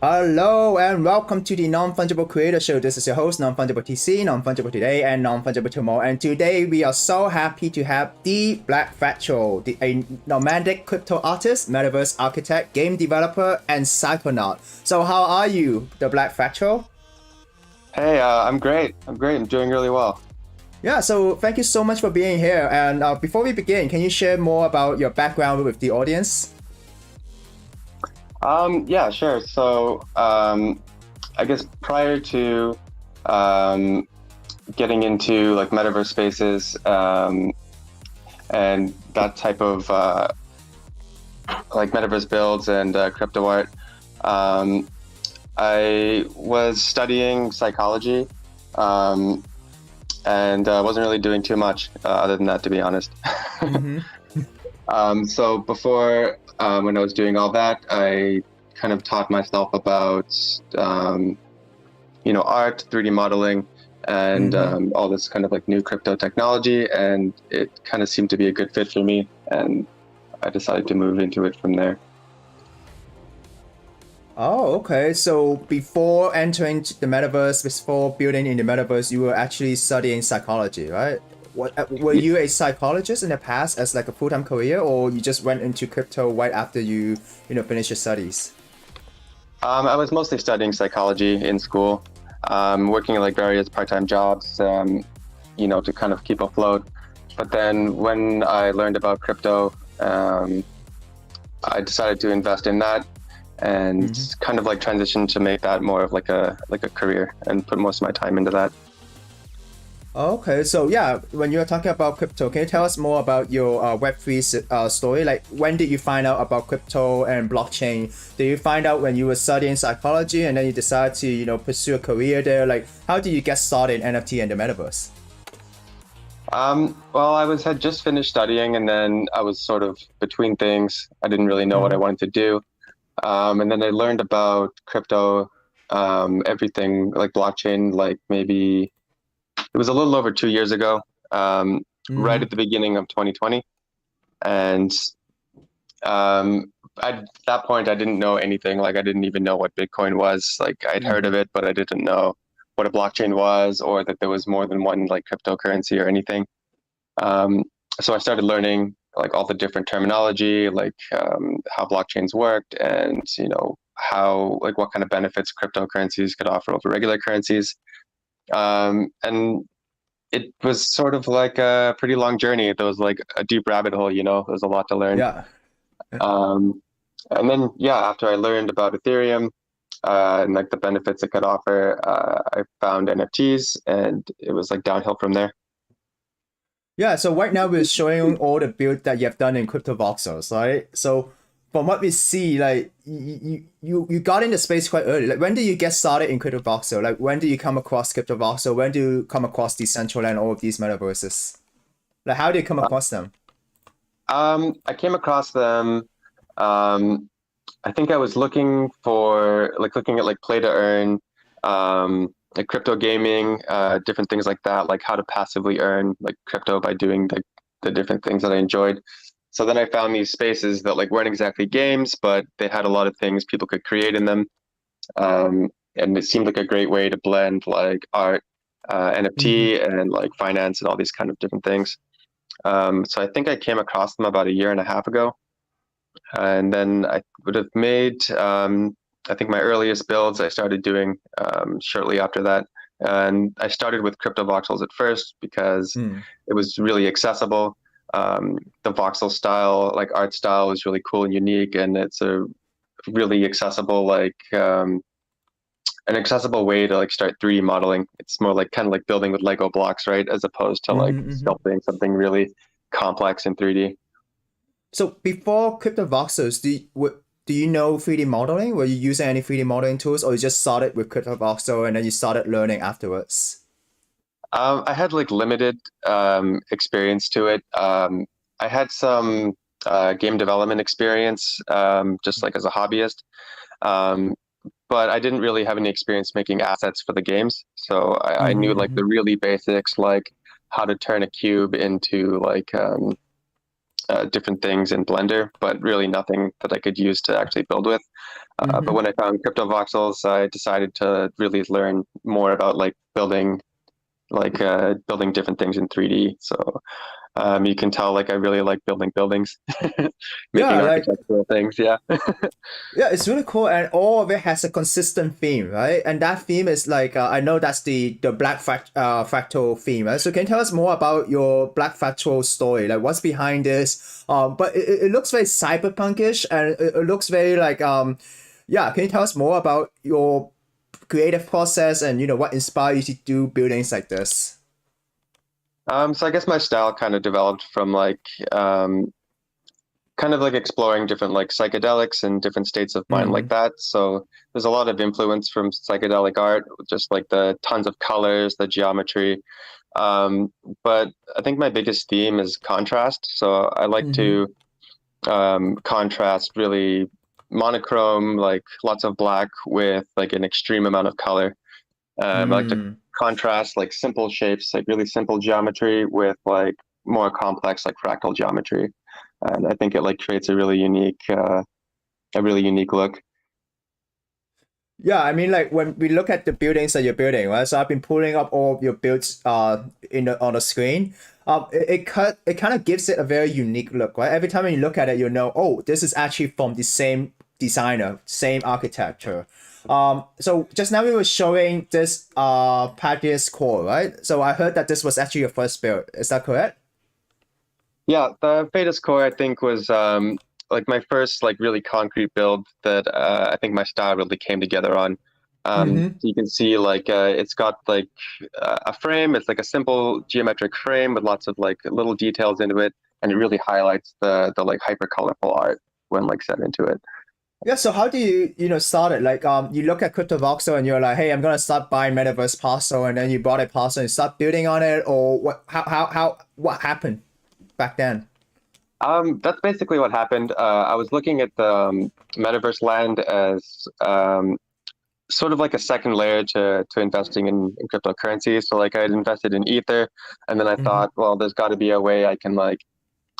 Hello and welcome to the Non-Fungible Creator Show. This is your host, Non-Fungible TC, Non-Fungible Today, and Non-Fungible Tomorrow. And today we are so happy to have the Black Fractal, a nomadic crypto artist, Metaverse Architect, game developer, and psychonaut. So how are you, the Black Fractal? Hey, I'm great. I'm doing really well. Yeah, so thank you so much for being here. And before we begin, can you share more about your background with the audience? Yeah, sure. So, I guess prior to getting into like metaverse spaces and that type of like metaverse builds and crypto art, I was studying psychology and wasn't really doing too much other than that, to be honest. Mm-hmm. So before, when I was doing all that, I kind of taught myself about, art, 3D modeling, and all this kind of like new crypto technology, and it kind of seemed to be a good fit for me, and I decided to move into it from there. Oh, okay. So before entering the metaverse, before building in the metaverse, you were actually studying psychology, right? Were you a psychologist in the past as like a full-time career, or you just went into crypto right after you finished your studies? I was mostly studying psychology in school, working like various part-time jobs, to kind of keep afloat. But then when I learned about crypto, I decided to invest in that and kind of like transition to make that more of like a career and put most of my time into that. Okay, so yeah, when you're talking about crypto, can you tell us more about your Web3 story? Like, when did you find out about crypto and blockchain? Did you find out when you were studying psychology and then you decided to, pursue a career there? Like, how did you get started in NFT and the metaverse? Well, had just finished studying and then I was sort of between things. I didn't really know what I wanted to do. And then I learned about crypto, everything like blockchain, like maybe it was a little over 2 years ago, right at the beginning of 2020. And at that point, I didn't know anything. Like, I didn't even know what Bitcoin was. Like, I'd heard of it, but I didn't know what a blockchain was or that there was more than one like cryptocurrency or anything. So I started learning like all the different terminology, like how blockchains worked and, how like what kind of benefits cryptocurrencies could offer over regular currencies. And it was sort of like a pretty long journey. There was like a deep rabbit hole, there's a lot to learn. Yeah. And then, yeah, after I learned about Ethereum and like the benefits it could offer, I found NFTs and it was like downhill from there. Yeah, so right now we're showing all the build that you have done in Cryptovoxels, right? So from what we see, like you got in the space quite early. Like, when did you get started in Cryptovoxel? Like, when did you come across Cryptovoxel? When do you come across Decentraland, all of these metaverses? Like, how did you come across them? I came across them. I think I was looking at like play to earn, like crypto gaming, different things like that, like how to passively earn like crypto by doing the different things that I enjoyed. So then I found these spaces that like weren't exactly games, but they had a lot of things people could create in them. And it seemed like a great way to blend like art, NFT, and like finance and all these kind of different things. So I think I came across them about a year and a half ago. And then I would have made, I think my earliest builds I started doing shortly after that. And I started with Cryptovoxels at first because it was really accessible. The voxel style, like art style, was really cool and unique, and it's a really accessible, like an accessible way to like start 3D modeling. It's more like kind of like building with Lego blocks, right? As opposed to like sculpting something really complex in 3D. So before Cryptovoxels, do you know 3D modeling? Were you using any 3D modeling tools, or you just started with Cryptovoxel and then you started learning afterwards? I had like limited experience to it. I had some game development experience, just like as a hobbyist, but I didn't really have any experience making assets for the games. So I knew like the really basics, like how to turn a cube into like different things in Blender, but really nothing that I could use to actually build with. But Mm-hmm. when I found Cryptovoxels, I decided to really learn more about building different things in 3D. So you can tell I really like building buildings, Yeah, making like architectural things. Yeah. yeah, it's really cool, and all of it has a consistent theme, right? And that theme is like I know that's the Fractal theme, right? So can you tell us more about your Black Fractal story? Like what's behind this? But it looks very cyberpunkish, and it looks very like yeah. Can you tell us more about your creative process and what inspired you to do buildings like this? So I guess my style kind of developed from kind of exploring different psychedelics and different states of mind like Mm-hmm. that. So there's a lot of influence from psychedelic art, just like the tons of colors, the geometry. Um, but I think my biggest theme is contrast. So I like Mm-hmm. to contrast really monochrome, like lots of black with like an extreme amount of color. I like to Mm. contrast like simple shapes, like really simple geometry with more complex like fractal geometry. And I think it creates a really unique look. Yeah, I mean, like when we look at the buildings that you're building, right? So I've been pulling up all of your builds on the screen. It kind of gives it a very unique look, right? Every time when you look at it, you know, oh, this is actually from the same designer, same architecture. So just now we were showing this Patria's core, right? So I heard that this was actually your first build. Is that correct? Yeah, the Fadus core I think was like my first really concrete build that I think my style really came together on. Mm-hmm. So you can see it's got a frame. It's like a simple geometric frame with lots of little details into it, and it really highlights the hyper colorful art when set into it. Yeah, so how do you start it? Like you look at Cryptovoxel and you're like, hey, I'm gonna start buying Metaverse parcel, and then you bought a parcel and start building on it, or what happened back then? That's basically what happened. I was looking at the Metaverse land as sort of like a second layer to investing in cryptocurrency. So I had invested in Ether, and then I Mm-hmm. thought, well, there's got to be a way I can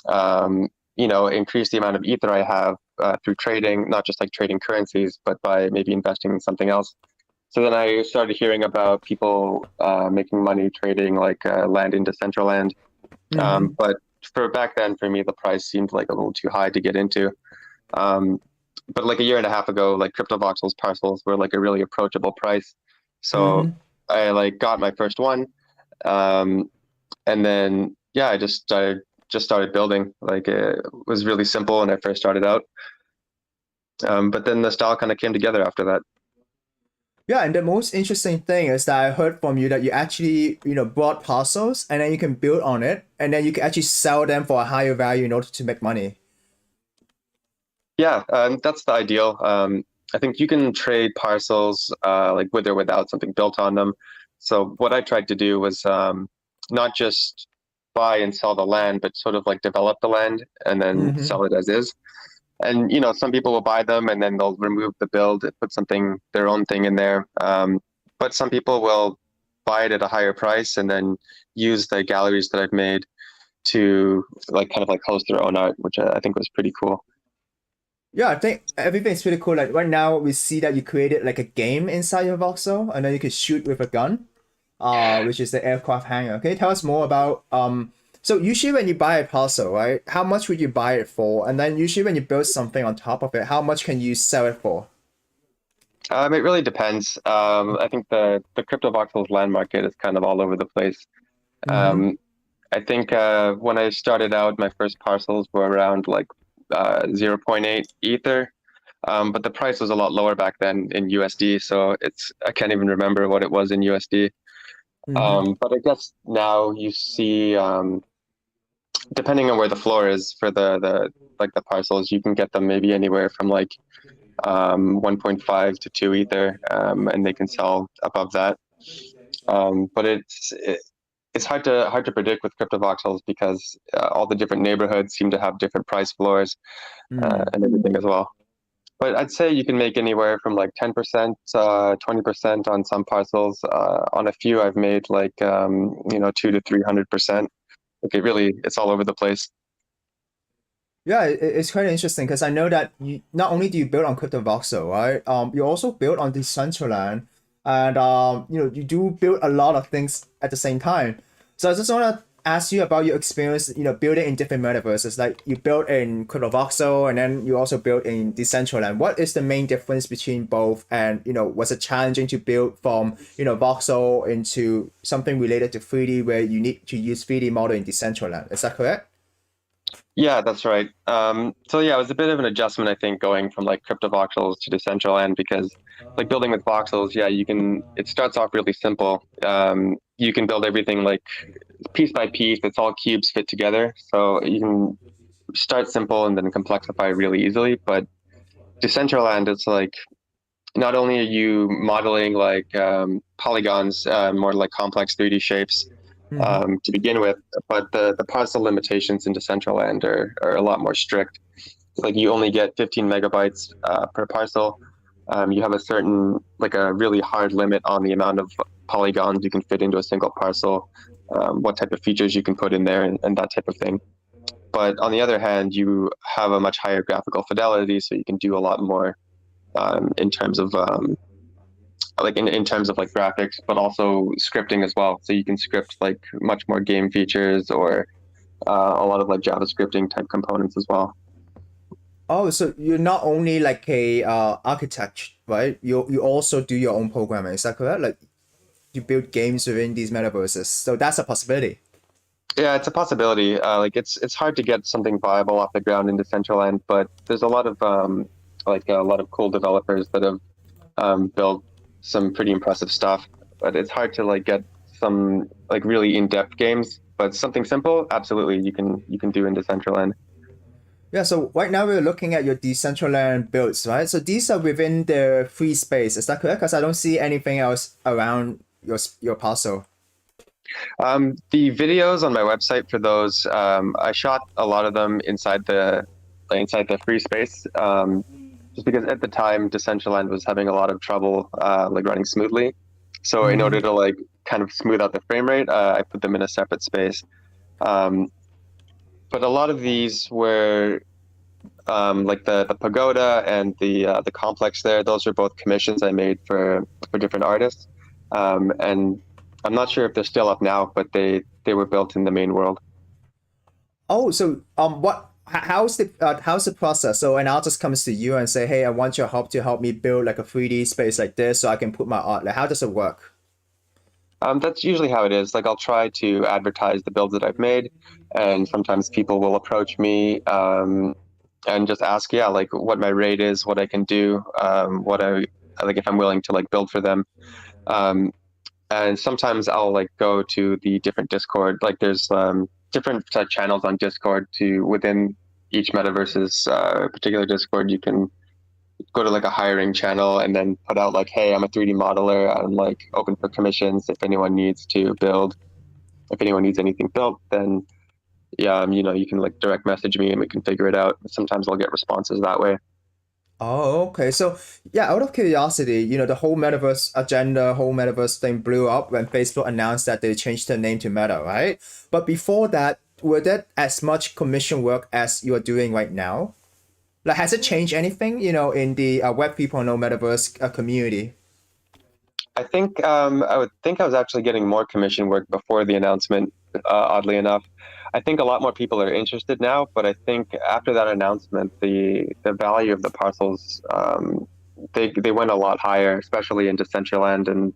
um, increase the amount of Ether I have through trading, not just trading currencies, but by maybe investing in something else. So then I started hearing about people making money trading land in Decentraland. Mm-hmm. But for back then, for me, the price seemed a little too high to get into. Um, but a year and a half ago, Cryptovoxels parcels were a really approachable price. So Mm-hmm. I got my first one. Um, and then yeah, just started building. It was really simple when I first started out. But then the style kind of came together after that. Yeah, and the most interesting thing is that I heard from you that you actually bought parcels and then you can build on it and then you can actually sell them for a higher value in order to make money. Yeah, that's the ideal. I think you can trade parcels with or without something built on them. So what I tried to do was not just buy and sell the land, but sort of develop the land and then Mm-hmm. sell it as is. And some people will buy them and then they'll remove the build and put something their own thing in there. But some people will buy it at a higher price and then use the galleries that I've made to kind of host their own art, which I think was pretty cool. Yeah, I think everything's pretty cool. Like right now, we see that you created like a game inside your voxel, and then you can shoot with a gun, which is the aircraft hangar. Can you tell us more about So usually when you buy a parcel, right? How much would you buy it for? And then usually when you build something on top of it, how much can you sell it for? It really depends. I think the Cryptovoxels land market is kind of all over the place. Mm-hmm. Um, I think when I started out, my first parcels were around zero point 0.8 Ether, but the price was a lot lower back then in USD. So I can't even remember what it was in USD. Mm-hmm. But I guess now you see, depending on where the floor is for the parcels, you can get them maybe anywhere from 1.5 to 2 Ether, and they can sell above that. But it's hard to predict with cryptovoxels because all the different neighborhoods seem to have different price floors Mm. and everything as well. But I'd say you can make anywhere from 10%, 20% on some parcels. On a few, I've made 2 to 300%. It's all over the place. Yeah, it's quite interesting because I know that you not only do you build on Cryptovoxel, right? You also build on Decentraland, and you do build a lot of things at the same time. So I just want to ask you about your experience, building in different metaverses. Like you built in Cryptovoxel, and then you also built in Decentraland. What is the main difference between both? And was it challenging to build from voxel into something related to 3D where you need to use 3D model in Decentraland? Is that correct? Yeah, that's right. So yeah, it was a bit of an adjustment, I think, going from like Cryptovoxels to Decentraland because like building with voxels, yeah, it starts off really simple. You can build everything like piece by piece. It's all cubes fit together. So you can start simple and then complexify really easily. But Decentraland, it's like not only are you modeling like polygons, more like complex 3D shapes Mm-hmm. to begin with, but the parcel limitations in Decentraland are a lot more strict. Like you only get 15 megabytes per parcel. You have a certain, like a really hard limit on the amount of polygons you can fit into a single parcel, what type of features you can put in there, and that type of thing. But on the other hand, you have a much higher graphical fidelity, so you can do a lot more in terms of in terms of like graphics, but also scripting as well. So you can script like much more game features or a lot of like JavaScripting type components as well. Oh, so you're not only like a architect, right? You also do your own programming. Is that correct? Like you build games within these metaverses. So that's a possibility. Yeah, it's a possibility. It's hard to get something viable off the ground in Decentraland, but there's a lot of a lot of cool developers that have built some pretty impressive stuff. But it's hard to like get some like really in-depth games. But something simple, absolutely, you can do in Decentraland. Yeah, so right now we're looking at your Decentraland builds, right? So these are within the free space. Is that correct? Because I don't see anything else around your parcel. The videos on my website for those, I shot a lot of them inside the free space. Just because at the time Decentraland was having a lot of trouble like running smoothly. So in order Mm-hmm. to like kind of smooth out the frame rate, I put them in a separate space. Um, but a lot of these were like the pagoda and the complex there. Those are both commissions I made for different artists. And I'm not sure if they're still up now, but they were built in the main world. Oh, so how's the process? So an artist comes to you and say, "Hey, I want your help to help me build like a 3D space like this so I can put my art." Like how does it work? That's usually how it is. Like I'll try to advertise the builds that I've made, and sometimes people will approach me and just ask, yeah, like what my rate is, what I can do, what I like if I'm willing to like build for them. Um, and sometimes I'll like go to the different Discord. Like there's different channels on Discord to within each metaverse's particular Discord. You can go to like a hiring channel and then put out like, hey, I'm a 3D modeler. I'm like open for commissions. If anyone needs to build, if anyone needs anything built, then yeah, you can like direct message me and we can figure it out. Sometimes I'll get responses that way. Oh, okay. So, yeah, out of curiosity, the whole metaverse agenda, whole metaverse thing blew up when Facebook announced that they changed their name to Meta, right? But before that, were that as much commission work as you're doing right now? Like, has it changed anything, in the Web 3.0 metaverse community? I think I would think I was actually getting more commission work before the announcement. Oddly enough, I think a lot more people are interested now. But I think after that announcement, the value of the parcels they went a lot higher, especially in Decentraland and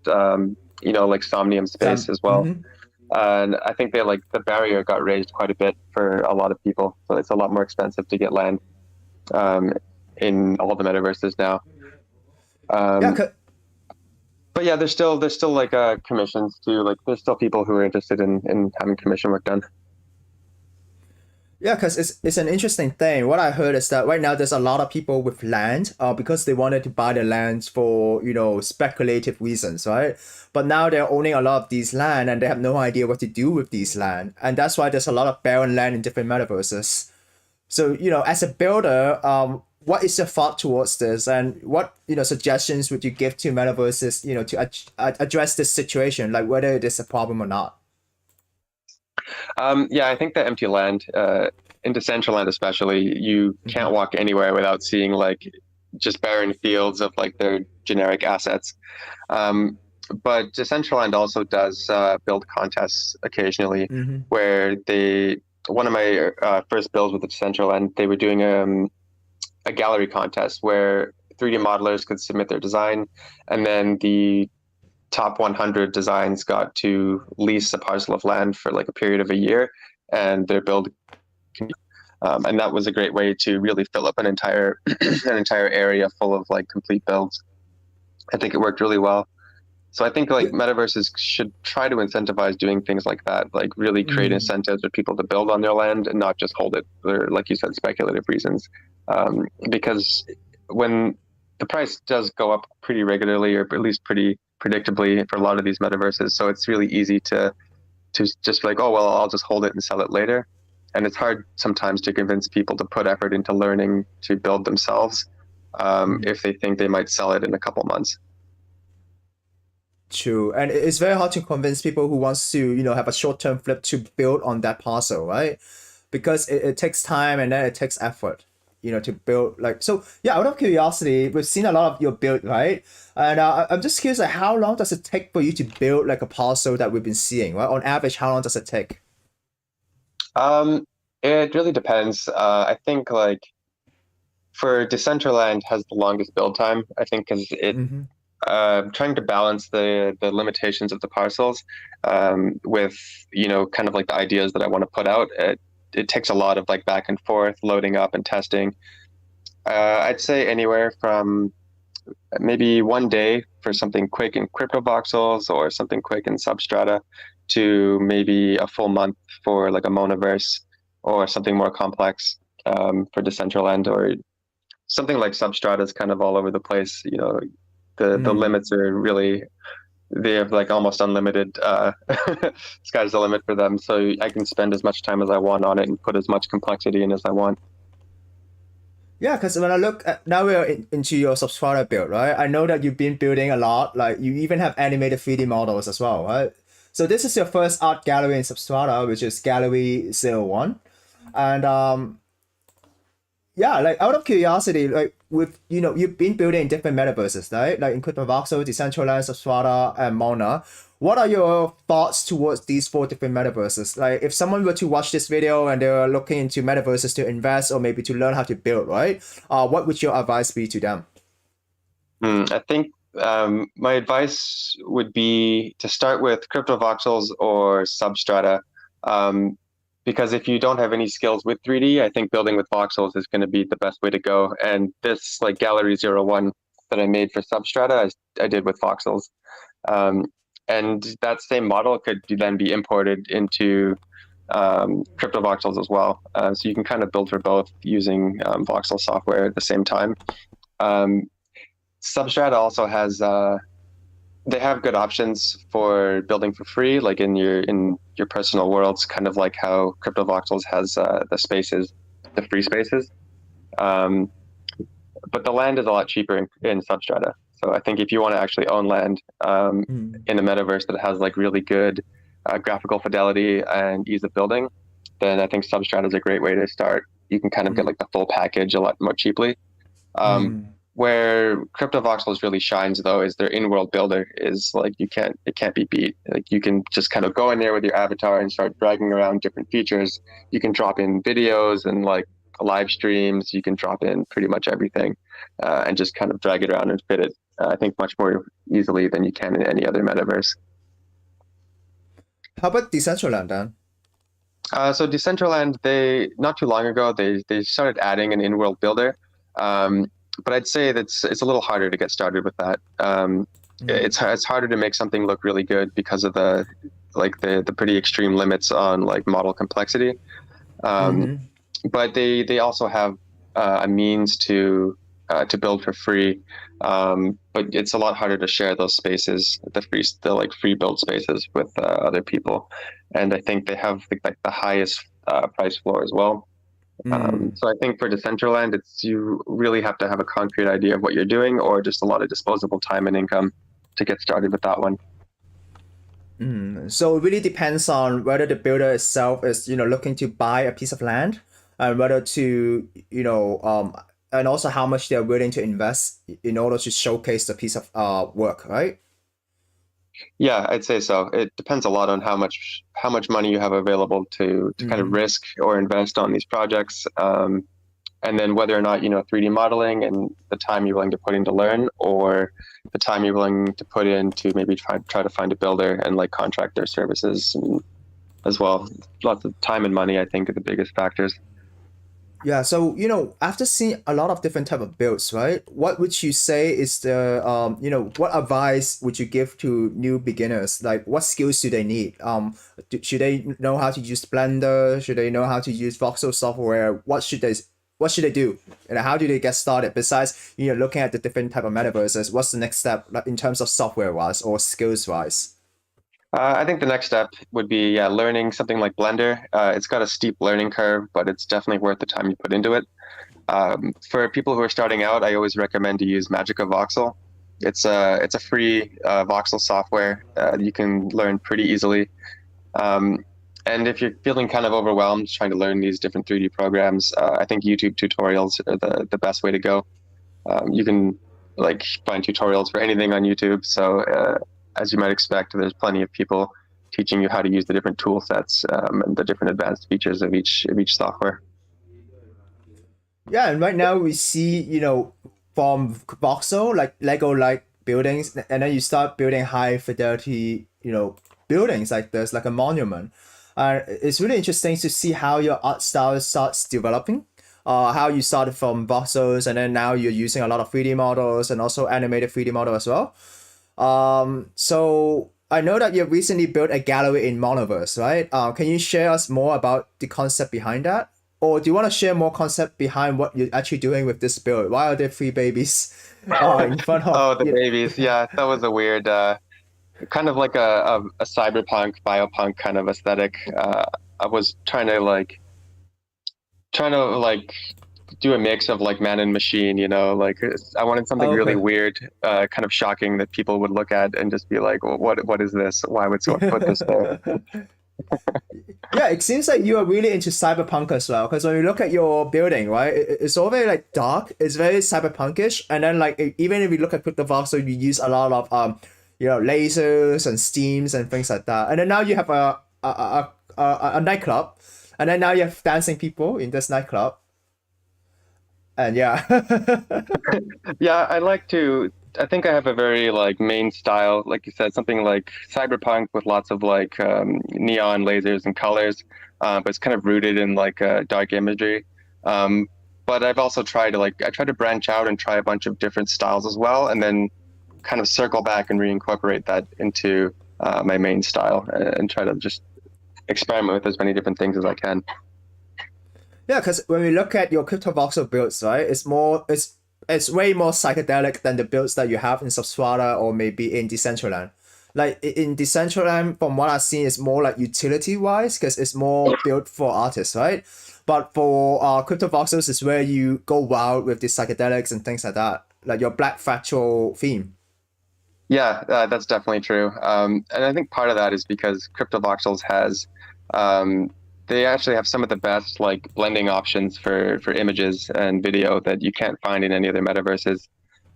like Somnium space Some, as well. mhm. And I think they like the barrier got raised quite a bit for a lot of people, so it's a lot more expensive to get land um, in all the metaverses now. Yeah, Um, but yeah, there's still like commissions too. Like there's still people who are interested in having commission work done. yeah, because it's an interesting thing. What I heard is that right now there's a lot of people with land, because they wanted to buy the lands for speculative reasons, right? But now they're owning a lot of these land and they have no idea what to do with these land, and that's why there's a lot of barren land in different metaverses. So as a builder, what is your thought towards this, and what suggestions would you give to metaverses, to address this situation, like whether it is a problem or not? Yeah, I think the empty land in Decentraland especially, you can't walk anywhere without seeing like just barren fields of like their generic assets. Um, but Decentraland also does build contests occasionally, Mm-hmm. where they one of my first builds with the Decentraland, they were doing a gallery contest where 3D modelers could submit their design, and then the top 100 designs got to lease a parcel of land for like a period of a year, and their build. And that was a great way to really fill up an entire an entire area full of like complete builds. I think it worked really well. So I think like metaverses should try to incentivize doing things like that, like really create incentives for people to build on their land and not just hold it for, like you said, speculative reasons. Because when the price does go up pretty regularly, or at least pretty predictably for a lot of these metaverses, so it's really easy to just be like, oh well, I'll just hold it and sell it later. And it's hard sometimes to convince people to put effort into learning to build themselves if they think they might sell it in a couple months. True, and it's very hard to convince people who wants to, have a short-term flip to build on that parcel, right? Because it takes time and then it takes effort, to build. Like, so yeah, out of curiosity, we've seen a lot of your build, right? And I'm just curious, like, how long does it take for you to build like a parcel that we've been seeing, right? On average, how long does it take? It really depends. I think like for Decentraland has the longest build time, I think, because it Mm-hmm. trying to balance the limitations of the parcels with kind of like the ideas that I want to put out. It takes a lot of like back and forth, loading up and testing. I'd say anywhere from maybe one day for something quick in Cryptovoxels or something quick in Substrata to maybe a full month for like a Monaverse or something more complex for Decentraland, or something like Substrata is kind of all over the place. The limits are really, they have like almost unlimited sky's the limit for them, so I can spend as much time as I want on it and put as much complexity in as I want. Yeah, because when I look at now we're into your Substrata build, right? I know that you've been building a lot. Like you even have animated 3D models as well, right? So this is your first art gallery in Substrata, which is Gallery 01. And yeah, like out of curiosity, like with you've been building in different metaverses, right? Like in Cryptovoxel, Decentraland, Substrata, and Mona. What are your thoughts towards these four different metaverses? Like if someone were to watch this video and they're looking into metaverses to invest or maybe to learn how to build, right? What would your advice be to them? I think my advice would be to start with Cryptovoxels or Substrata. Because if you don't have any skills with 3D, I think building with voxels is going to be the best way to go. And this like Gallery 01 that I made for Substrata, I did with voxels. And that same model could then be imported into Cryptovoxels as well. So you can kind of build for both using voxel software at the same time. Substrata also has they have good options for building for free, like in your personal worlds, kind of like how Cryptovoxels has the spaces, the free spaces. But the land is a lot cheaper in Substrata. So I think if you want to actually own land in a metaverse that has like really good graphical fidelity and ease of building, then I think Substrata is a great way to start. You can kind of get like the full package a lot more cheaply. Where Cryptovoxels really shines though is their in-world builder is like it can't be beat. Like you can just kind of go in there with your avatar and start dragging around different features. You can drop in videos and like live streams. You can drop in pretty much everything and just kind of drag it around and fit it. I think much more easily than you can in any other metaverse. How about Decentraland then? So Decentraland, they not too long ago they started adding an in-world builder. But I'd say it's a little harder to get started with that. It's harder to make something look really good because of the pretty extreme limits on like model complexity. But they also have a means to build for free. But it's a lot harder to share those spaces, the free build spaces with other people. And I think they have the highest price floor as well. So I think for Decentraland, you really have to have a concrete idea of what you're doing, or just a lot of disposable time and income to get started with that one. So it really depends on whether the builder itself is looking to buy a piece of land, and whether to, and also how much they're willing to invest in order to showcase the piece of work, right? Yeah, I'd say so. It depends a lot on how much money you have available to kind of Mm-hmm. risk or invest on these projects. And then whether or not 3D modeling and the time you're willing to put in to learn, or the time you're willing to put in to maybe try to find a builder and like contract their services and as well. Lots of time and money, I think, are the biggest factors. Yeah, so after seeing a lot of different type of builds, right? What would you say is the what advice would you give to new beginners? Like, what skills do they need? Should they know how to use Blender? Should they know how to use voxel software? What should they do? And how do they get started? Besides, looking at the different type of metaverses, what's the next step, like, in terms of software wise or skills wise? I think the next step would be learning something like Blender. It's got a steep learning curve, but it's definitely worth the time you put into it. For people who are starting out, I always recommend to use Voxel. It's a free voxel software you can learn pretty easily. Um, and if you're feeling kind of overwhelmed trying to learn these different 3D programs, I think YouTube tutorials are the best way to go. You can like find tutorials for anything on YouTube. So as you might expect, there's plenty of people teaching you how to use the different tool sets and the different advanced features of each software. Yeah, and right now we see, from voxel, like Lego like buildings, and then you start building high fidelity, buildings like there's like a monument. It's really interesting to see how your art style starts developing. How you started from voxels, and then now you're using a lot of 3D models and also animated 3D model as well. So I know that you recently built a gallery in Monoverse, right? Can you share us more about the concept behind that? Or do you want to share more concept behind what you're actually doing with this build? Why are there three babies in front of Oh, the babies. Yeah, that was a weird, kind of like a cyberpunk, biopunk kind of aesthetic. I was trying to do a mix of like man and machine, like I wanted something really Okay. weird, kind of shocking that people would look at and just be like, well, what is this? Why would someone put this there? Yeah, it seems like you are really into cyberpunk as well. Because when you look at your building, right, it's all very like dark. It's very cyberpunkish, and then like even if you look at Cryptovoxels, you use a lot of lasers and steams and things like that. And then now you have a nightclub, and then now you have dancing people in this nightclub, and yeah. Yeah, I think I have a very like main style, like you said, something like cyberpunk with lots of like neon lasers and colors, but it's kind of rooted in like dark imagery. Um, but I've also I try to branch out and try a bunch of different styles as well, and then kind of circle back and reincorporate that into my main style and try to just experiment with as many different things as I can. Yeah, because when we look at your Cryptovoxel builds, right, it's way more psychedelic than the builds that you have in Substrata or maybe in Decentraland. Like in Decentraland, from what I've seen, it's more like utility wise because it's more built for artists, right? But for Cryptovoxels, is where you go wild with the psychedelics and things like that, like your Black Fractal theme. Yeah, that's definitely true. And I think part of that is because Cryptovoxels has, um, they actually have some of the best like blending options for images and video that you can't find in any other metaverses.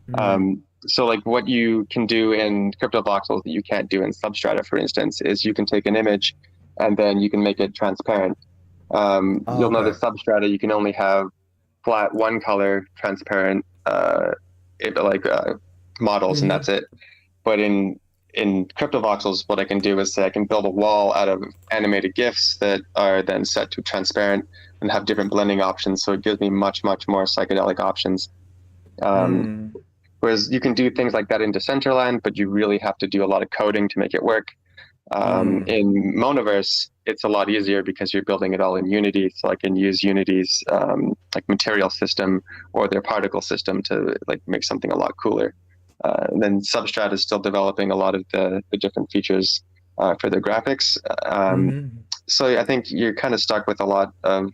Mm. So like what you can do in Cryptovoxels that you can't do in Substrata, for instance, is you can take an image and then you can make it transparent. Oh, You'll okay. notice Substrata, you can only have flat one color transparent models, and Mm-hmm. that's it. But in Cryptovoxels, what I can do is say I can build a wall out of animated GIFs that are then set to transparent and have different blending options. So it gives me much, much more psychedelic options. Um, Mm. whereas you can do things like that in Decentraland, but you really have to do a lot of coding to make it work. Mm. In Monoverse, it's a lot easier because you're building it all in Unity. So I can use Unity's like material system or their particle system to like make something a lot cooler. And then Substrat is still developing a lot of the different features for their graphics. Mm-hmm. So I think you're kind of stuck with a lot of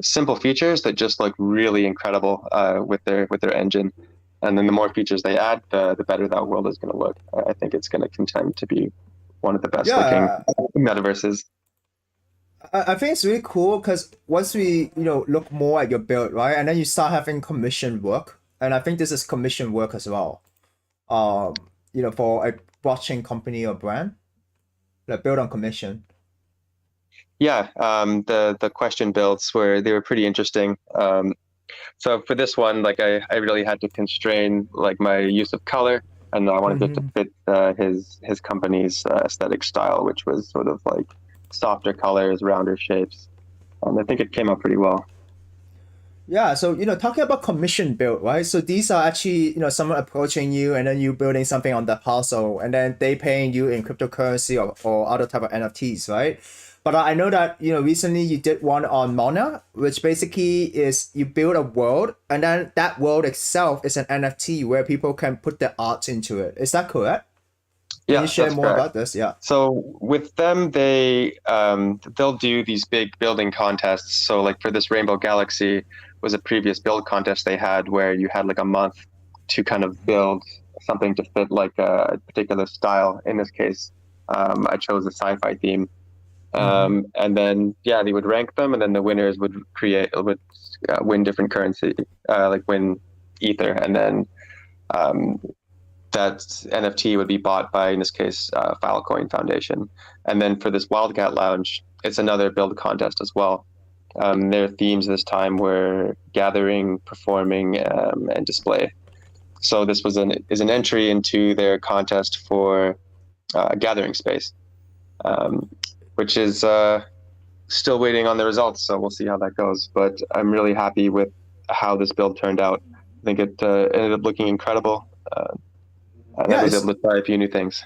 simple features that just look really incredible with their engine. And then the more features they add, the better that world is going to look. I think it's going to contend to be one of the best looking Yeah, metaverses. I think it's really cool because once we, look more at your build, right, and then you start having commission work, and I think this is commission work as well. For a blockchain company or brand, like build on commission. Yeah, the question builds they were pretty interesting. So for this one, like I really had to constrain like my use of color, and I wanted it to Mm-hmm. fit his company's aesthetic style, which was sort of like softer colors, rounder shapes. I think it came out pretty well. Yeah, so talking about commission build, right? So these are actually someone approaching you, and then you building something on the parcel, and then they paying you in cryptocurrency or other type of NFTs, right? But I know that recently you did one on Mona, which basically is you build a world, and then that world itself is an NFT where people can put their art into it. Is that correct? Can you Yeah, share that's more correct. about this? Yeah. So with them, they'll do these big building contests. So like for this Rainbow Galaxy was a previous build contest they had where you had like a month to kind of build something to fit like a particular style. In this case, I chose a sci-fi theme. Mm-hmm. And then yeah, they would rank them, and then the winners would win different currency, like win ether, and then um, that NFT would be bought by, in this case, Filecoin Foundation. And then for this Wildcat Lounge, it's another build contest as well. Their themes this time were gathering, performing, and display. So this is an entry into their contest for gathering space, um, which is still waiting on the results. So we'll see how that goes. But I'm really happy with how this build turned out. I think it ended up looking incredible. And I Yeah, was able to try a few new things.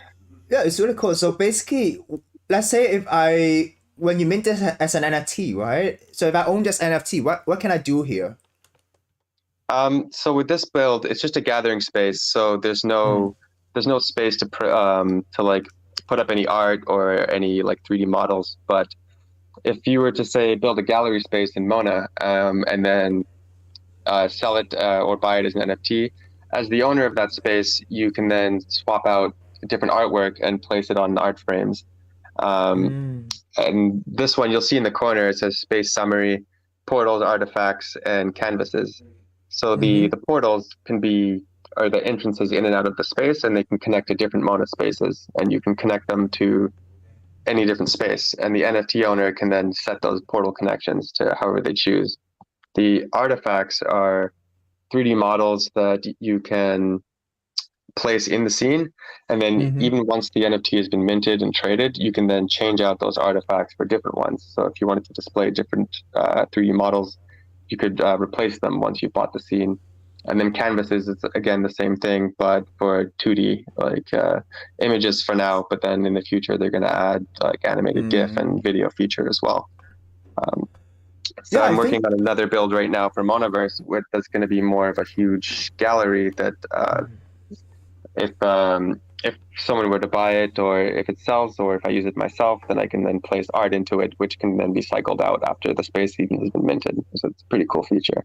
it's really cool. So basically, let's say if I when you mint this as an NFT, right? So if I own this NFT, what can I do here? So with this build, it's just a gathering space. So Mm. there's no space to like put up any art or any like 3D models. But if you were to say build a gallery space in Mona, and then sell it or buy it as an NFT, as the owner of that space, you can then swap out different artwork and place it on art frames. Um, Mm. and this one you'll see in the corner, it says space summary, portals, artifacts, and canvases. So Mm-hmm. the portals can be are the entrances in and out of the space, and they can connect to different Mona spaces, and you can connect them to any different space. And the NFT owner can then set those portal connections to however they choose. The artifacts are 3D models that you can place in the scene. And then Mm-hmm. even once the NFT has been minted and traded, you can then change out those artifacts for different ones. So if you wanted to display different 3D models, you could replace them once you bought the scene. And then canvases is again the same thing, but for 2D like images for now. But then in the future, they're going to add like animated GIF Mm. and video feature as well. Um, so Yeah, I I'm working think. on another build right now for Monoverse, that's going to be more of a huge gallery that if someone were to buy it, or if it sells, or if I use it myself, then I can then place art into it, which can then be cycled out after the space even has been minted. So it's a pretty cool feature.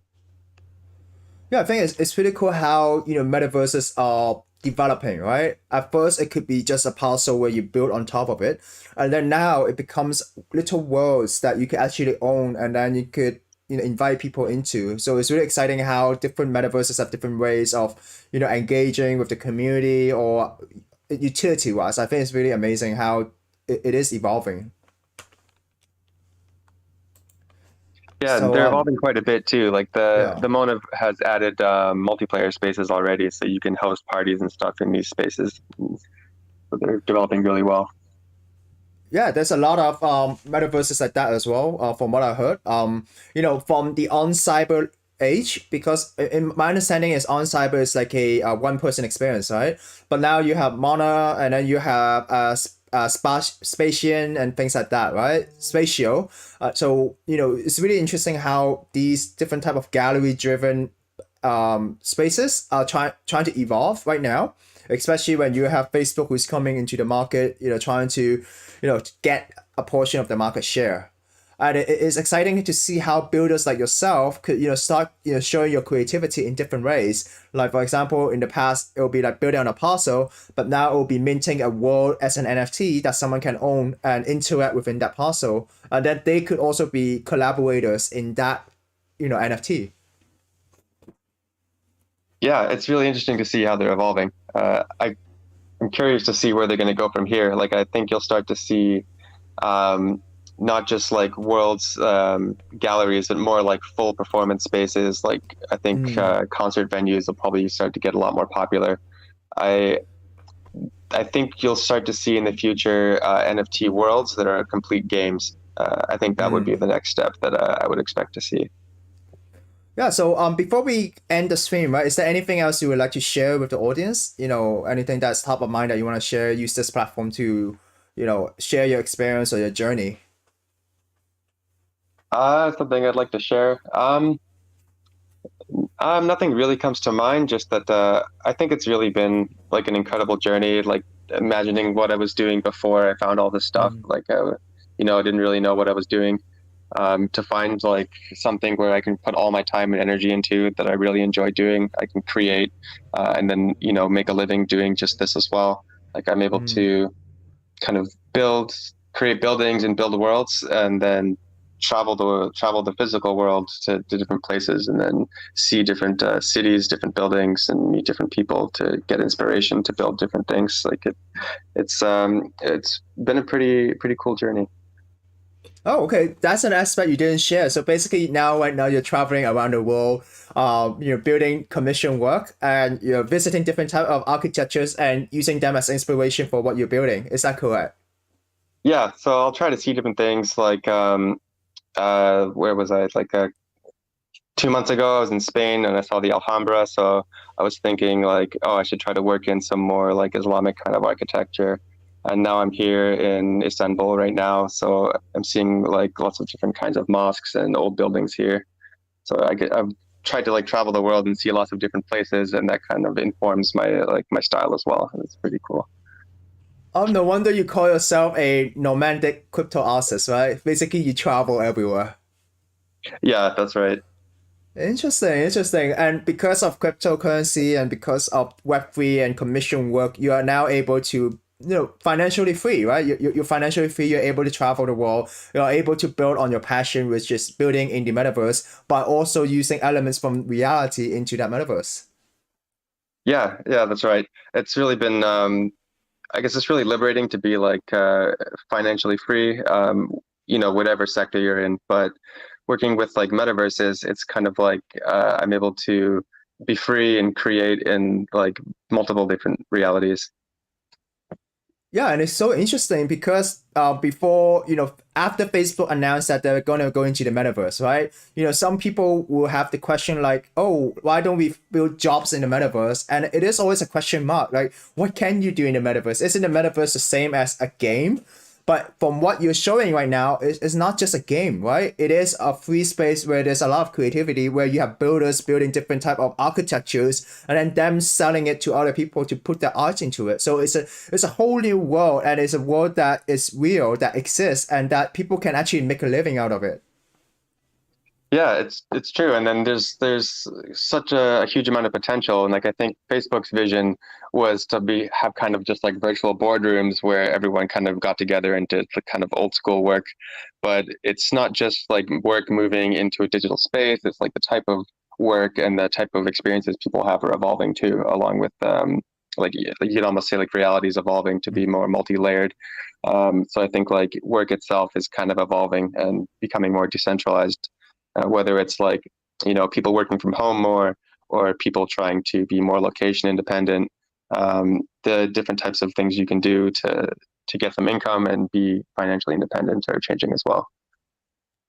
Yeah, I think it's pretty cool how metaverses are developing, right? At first, it could be just a parcel where you build on top of it, and then now it becomes little worlds that you can actually own, and then you could invite people into. So it's really exciting how different metaverses have different ways of engaging with the community or utility wise. I think it's really amazing how it is evolving. Yeah, So they're evolving quite a bit too. Like yeah. the Mona has added multiplayer spaces already, so you can host parties and stuff in these spaces. So they're developing really well. Yeah, there's a lot of metaverses like that as well. From what I heard, from the on cyber age, because in my understanding is on cyber is like a one person experience, right? But now you have Mana, and then you have Spatian and things like that, right? Spatial. So it's really interesting how these different type of gallery driven spaces are trying to evolve right now, especially when you have Facebook who's coming into the market, trying to get a portion of the market share. And it is exciting to see how builders like yourself could, start, showing your creativity in different ways. Like, for example, in the past, it will be like building on a parcel, but now it will be minting a world as an NFT that someone can own and interact within that parcel. And then they could also be collaborators in that, NFT. Yeah, it's really interesting to see how they're evolving. I'm curious to see where they're going to go from here. Like, I think you'll start to see um, not just like worlds galleries, but more like full performance spaces. Like, I think concert venues will probably start to get a lot more popular. I I think you'll start to see in the future NFT worlds that are complete games. I think that would be the next step that I would expect to see. Yeah, so before we end the stream, right, is there anything else you would like to share with the audience? Anything that's top of mind that you want to share, use this platform to, share your experience or your journey? Something I'd like to share. Nothing really comes to mind, just that I think it's really been like an incredible journey, like imagining what I was doing before I found all this stuff. Like, I didn't really know what I was doing. To find like something where I can put all my time and energy into that I really enjoy doing, I can create, and then, make a living doing just this as well. Like, I'm able to kind of create buildings and build worlds, and then travel the physical world to different places, and then see different cities, different buildings, and meet different people to get inspiration to build different things. Like, it's been a pretty cool journey. Oh, okay. That's an aspect you didn't share. So basically, right now, you're traveling around the world, you're building commission work, and you're visiting different type of architectures and using them as inspiration for what you're building. Is that correct? Yeah, so I'll try to see different things. Like, where was I? Like, 2 months ago, I was in Spain and I saw the Alhambra. So I was thinking like, oh, I should try to work in some more like Islamic kind of architecture. And now I'm here in Istanbul right now, so I'm seeing like lots of different kinds of mosques and old buildings here. So I've tried to like travel the world and see lots of different places, and that kind of informs my style as well. It's pretty cool. Oh, no wonder you call yourself a nomadic crypto artist, right? Basically, you travel everywhere. Yeah, that's right. Interesting, interesting. And because of cryptocurrency and because of Web3 and commission work, you are now able to, financially free, right? You're financially free, you're able to travel the world, you're able to build on your passion, which is building in the metaverse, but also using elements from reality into that metaverse. Yeah, that's right. It's really been I guess it's really liberating to be like financially free, whatever sector you're in. But working with like metaverses, it's kind of like I'm able to be free and create in like multiple different realities. Yeah, and it's so interesting because before, after Facebook announced that they're going to go into the metaverse, right? Some people will have the question like, oh, why don't we build jobs in the metaverse? And it is always a question mark. Like, what can you do in the metaverse? Isn't the metaverse the same as a game? But from what you're showing right now, it's not just a game, right? It is a free space where there's a lot of creativity, where you have builders building different type of architectures, and then them selling it to other people to put their art into it. So it's a whole new world, and it's a world that is real, that exists, and that people can actually make a living out of it. Yeah, it's true. And then there's such a huge amount of potential. And like, I think Facebook's vision was to have kind of just like virtual boardrooms where everyone kind of got together and did the kind of old school work. But it's not just like work moving into a digital space. It's like the type of work and the type of experiences people have are evolving too, along with like you'd almost say like reality is evolving to be more multi-layered. So I think like work itself is kind of evolving and becoming more decentralized, whether it's like, people working from home more, or people trying to be more location independent. The different types of things you can do to get some income and be financially independent are changing as well.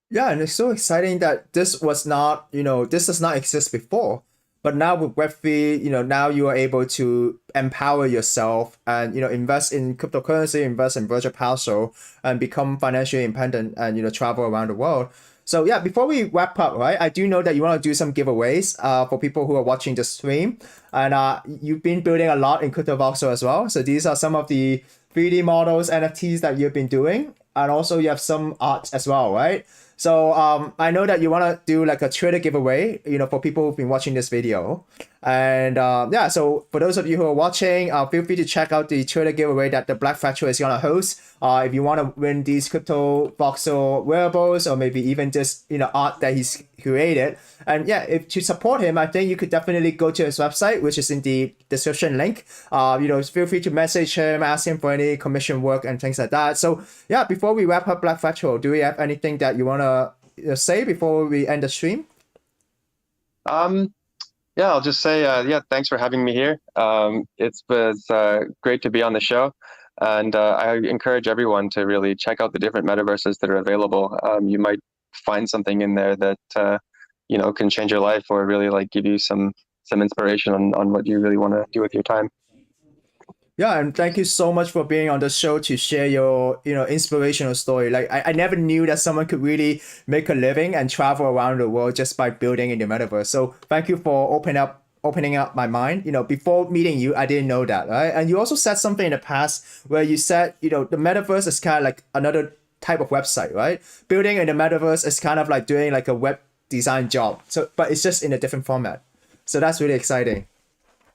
Yeah, and it's so exciting that this does not exist before. But now with Web3, now you are able to empower yourself and, invest in cryptocurrency, invest in virtual parcel, and become financially independent and, travel around the world. So yeah, before we wrap up, right, I do know that you want to do some giveaways for people who are watching the stream. And you've been building a lot in Cryptovoxel as well. So these are some of the 3D models, NFTs that you've been doing. and also you have some art as well, right? So I know that you want to do like a Twitter giveaway, for people who've been watching this video. And yeah, so for those of you who are watching, feel free to check out the Twitter giveaway that the Black Fractal is going to host. If you want to win these Cryptovoxel wearables, or maybe even just, art that he's created. And yeah, if to support him, I think you could definitely go to his website, which is in the description link. Feel free to message him, ask him for any commission work and things like that. So yeah, before we wrap up Black Fractal, do we have anything that you want to say before we end the stream? Yeah, I'll just say, yeah, thanks for having me here. It was great to be on the show. And I encourage everyone to really check out the different metaverses that are available. You might find something in there that, can change your life, or really like give you some inspiration on what you really want to do with your time. Yeah, and thank you so much for being on the show to share your, inspirational story. Like I never knew that someone could really make a living and travel around the world just by building in the metaverse. So thank you for opening up my mind. Before meeting you, I didn't know that, right? And you also said something in the past where you said, the metaverse is kind of like another type of website, right? Building in the metaverse is kind of like doing like a web design job. So, but it's just in a different format. So that's really exciting.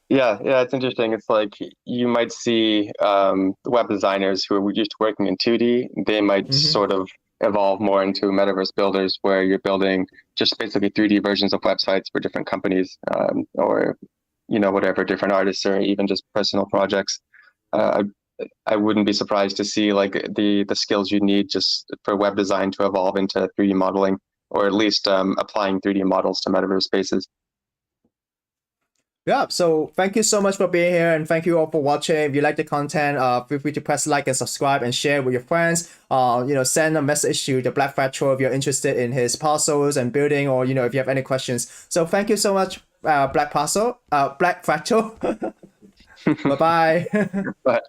Yeah, it's interesting. It's like you might see web designers who are used to working in 2D. They might sort of evolve more into metaverse builders, where you're building just basically 3D versions of websites for different companies, or whatever, different artists, or even just personal projects. I wouldn't be surprised to see like the skills you need just for web design to evolve into 3D modeling, or at least applying 3D models to metaverse spaces. Yeah, so thank you so much for being here, and thank you all for watching. If you like the content, feel free to press like and subscribe and share with your friends. Send a message to the Black Fractal if you're interested in his parcels and building, or if you have any questions. So thank you so much, Black Fractal. Bye bye. But